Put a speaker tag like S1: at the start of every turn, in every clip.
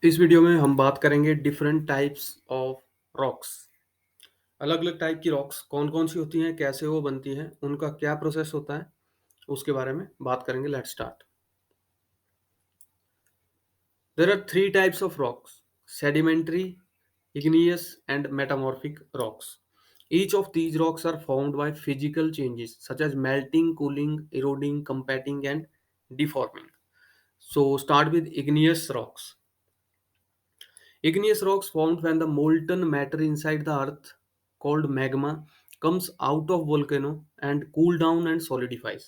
S1: इस वीडियो में हम बात करेंगे डिफरेंट टाइप्स ऑफ रॉक्स। अलग अलग टाइप की रॉक्स कौन कौन सी होती हैं, कैसे वो बनती हैं, उनका क्या प्रोसेस होता है, उसके बारे में बात करेंगे। Let's start. There are three types of rocks: sedimentary, igneous and metamorphic rocks. Each of these rocks are formed by physical changes such as melting, cooling, eroding, compacting, and deforming. So, start with igneous rocks. Igneous rocks formed when the molten matter inside the earth, called magma, comes out of volcano and cool down and solidifies.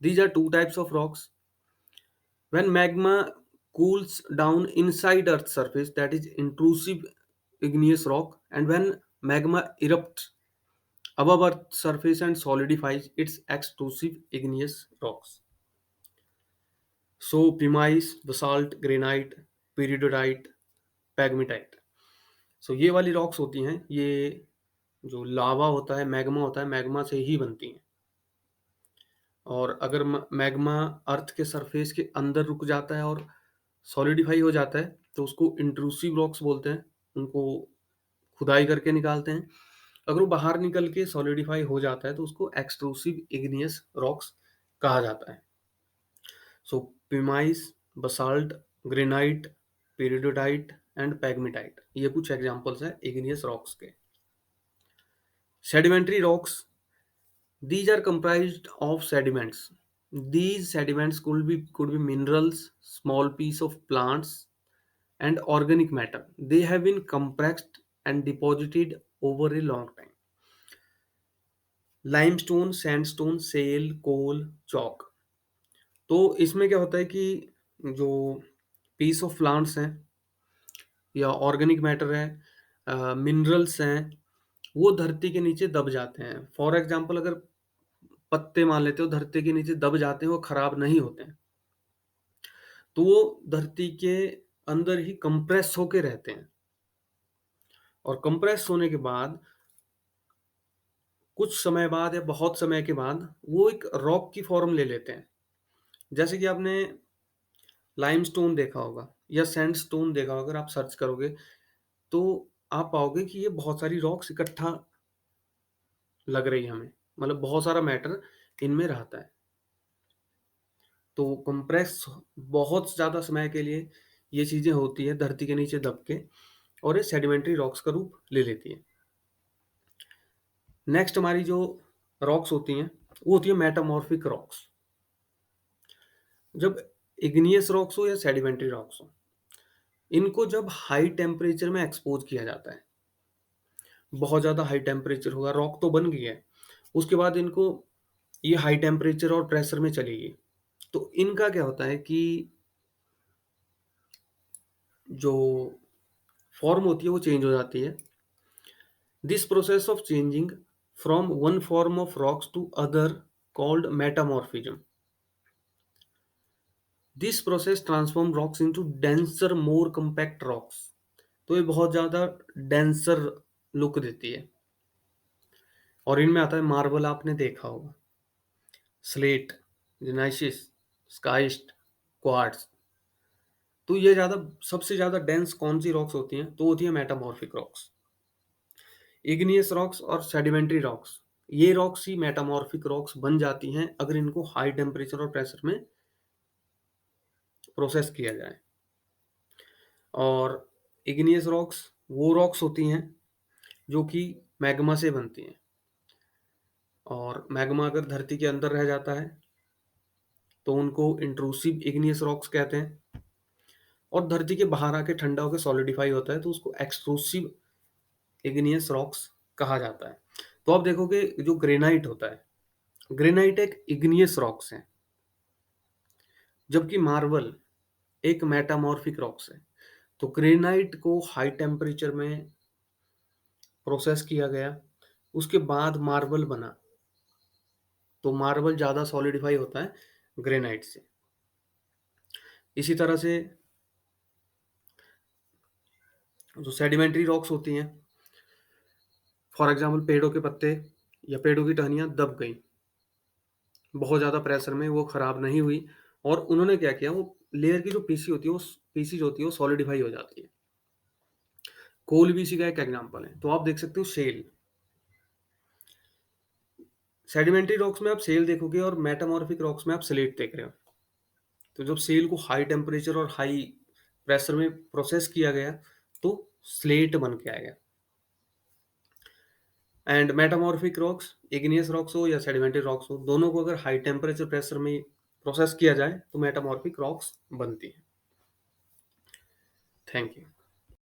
S1: These are two types of rocks. When magma cools down inside Earth's surface, that is intrusive igneous rock, and when magma erupts above Earth's surface and solidifies, it's extrusive igneous rocks. So, pumice, basalt, granite, peridotite, pegmatite. सो ये वाली rocks होती हैं, ये जो लावा होता है, magma होता है, मैग्मा से ही बनती हैं। और अगर मैग्मा अर्थ के सरफेस के अंदर रुक जाता है और सॉलिडिफाई हो जाता है तो उसको इंट्रूसिव रॉक्स बोलते हैं। उनको खुदाई करके निकालते हैं। अगर वो बाहर निकल के सॉलिडिफाई हो जाता है तो उसको एक्सट्रूसिव इग्नियस रॉक्स कहा जाता है। सो पिमाइस, बसाल्ट, ग्रेनाइट, पेरिडोटाइट एंड पैगमेटाइट, ये कुछ एग्जांपल्स हैं इग्नियस रॉक्स के। Sedimentary rocks, these are comprised of sediments. These sediments could be minerals, small piece of plants, and organic matter. They have been compressed and deposited over a long time. Limestone, sandstone, shale, coal, chalk. तो इसमें क्या होता है कि जो piece of plants हैं या organic matter है, मिनरल्स हैं, वो धरती के नीचे दब जाते हैं। फॉर एग्जांपल, अगर पत्ते मान लेते हो धरती के नीचे दब जाते हैं, वो खराब नहीं होते हैं, तो वो धरती के अंदर ही कंप्रेस होके रहते हैं। और कंप्रेस होने के बाद कुछ समय बाद या बहुत समय के बाद वो एक रॉक की फॉर्म ले लेते हैं। जैसे कि आपने लाइमस्टोन देखा होगा या सैंडस्टोन देखा होगा, अगर आप सर्च करोगे तो आप पाओगे कि ये बहुत सारी रॉक्स इकट्ठा लग रही है हमें, मतलब बहुत सारा मैटर इनमें रहता है। तो कंप्रेस बहुत ज़्यादा समय के लिए ये चीज़ें होती है धरती के नीचे दब के, और ये सेडिमेंट्री रॉक्स का रूप ले लेती है। नेक्स्ट हमारी जो रॉक्स होती हैं वो होती है मेटामॉर्फिक रॉक्स। जब इग्नियस रॉक्स हो या सेडिमेंट्री रॉक्स हो, इनको जब हाई टेम्परेचर में एक्सपोज किया जाता है, बहुत ज़्यादा हाई टेम्परेचर होगा, रॉक तो बन गई है, उसके बाद इनको ये हाई टेम्परेचर और प्रेशर में चलेगी, तो इनका क्या होता है कि जो फॉर्म होती है वो चेंज हो जाती है। This process of changing from one form of rocks to other called metamorphism. This process transform rocks into denser more compact rocks. तो ये बहुत ज़्यादा डेंसर लुक देती है। और इनमें आता है मार्बल, आपने देखा होगा, स्लेट, ग्नेशिस, स्काइस्ट, क्वार्ट्ज। तो ये ज़्यादा सबसे ज़्यादा डेंस कौन सी रॉक्स होती हैं, तो होती है मेटामॉर्फिक रॉक्स। इग्नियस रॉक्स और सेडिमेंट्री रॉक्स, ये रॉक्स ही मेटामॉर्फिक रॉक्स बन जाती हैं अगर इनको हाई टेम्परेचर और प्रेशर में प्रोसेस किया जाए। और इग्नियस रॉक्स वो रॉक्स होती हैं जो कि मैग्मा से बनती हैं, और मैग्मा अगर धरती के अंदर रह जाता है तो उनको इंट्रूसिव इग्नियस रॉक्स कहते हैं। और धरती के बाहर आके ठंडा होकर सॉलिडिफाई होता है तो उसको एक्सट्रूसिव इग्नियस रॉक्स कहा जाता है। तो आप देखोगे जो ग्रेनाइट होता है, ग्रेनाइट एक इग्नियस रॉक्स है, जबकि मार्बल एक मेटामॉर्फिक रॉक्स है। तो ग्रेनाइट को हाई टेम्परेचर में प्रोसेस किया गया, उसके बाद मार्बल बना, तो मार्बल ज़्यादा सॉलिडिफाई होता है ग्रेनाइट से। इसी तरह से जो सेडिमेंट्री रॉक्स होती हैं, फॉर एग्जांपल पेड़ों के पत्ते या पेड़ों की टहनियाँ दब गई बहुत ज़्यादा प्रेशर में, वो ख़राब नहीं हुई, और उन्होंने क्या किया, वो लेयर की जो पीसी होती है, वो पीसी जो होती है वो सॉलिडिफाई हो जाती है। कोल भी इसी का एक एग्जांपल है। तो आप देख सकते हो शेल, सेडिमेंट्री रॉक्स में आप शेल देखोगे और मेटामॉर्फिक रॉक्स में आप स्लेट देख रहे हो। तो जब शेल को हाई टेम्परेचर और हाई प्रेशर में प्रोसेस किया गया तो स्लेट बन के आएगा। And metamorphic rocks, igneous rocks हो या सेडिमेंट्री रॉक्स हो, दोनों को अगर हाई टेम्परेचर प्रेशर में प्रोसेस किया जाए तो मेटामॉर्फिक रॉक्स बनती है। Thank you.